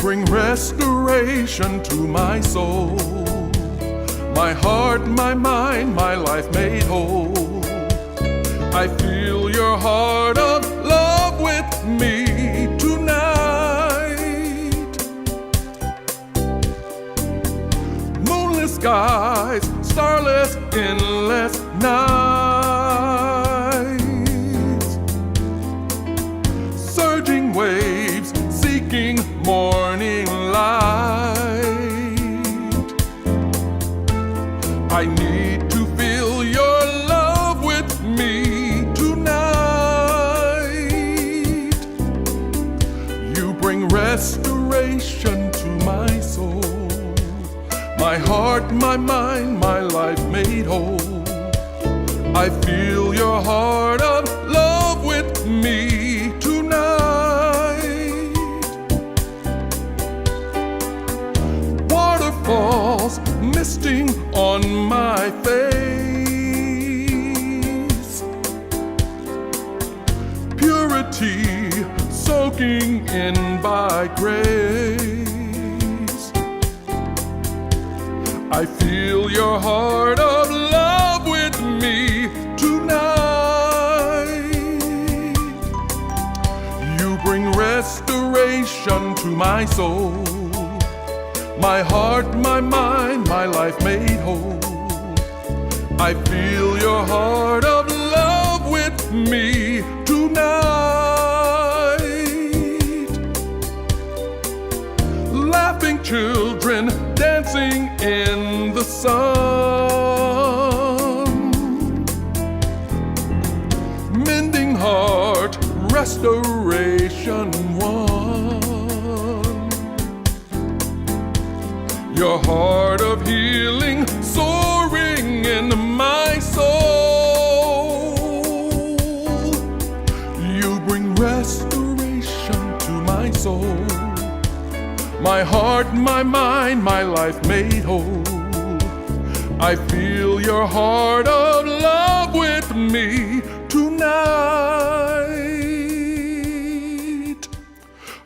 bring restoration to my soul, my heart, my mind, my life made whole. I feel your heart of love with me tonight. Moonless skies, starless, endless nights, surging waves, seeking morning light. I need to feel your love with me tonight. You bring restoration to my soul, my heart, my mind, my life made whole. I feel your heart of love with me tonight. Waterfalls misting on my face, purity soaking in by grace. I feel your heart of love with me tonight. You bring restoration to my soul, my heart, my mind, my life made whole. I feel your heart of love with me tonight. Laughing children dancing in the sun, mending heart, restoration won. Your heart of healing soaring in my soul. You bring restoration to my soul, my heart, my mind, my life made whole. I feel your heart of love with me tonight.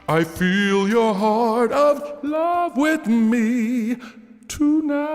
I feel your heart of love with me tonight.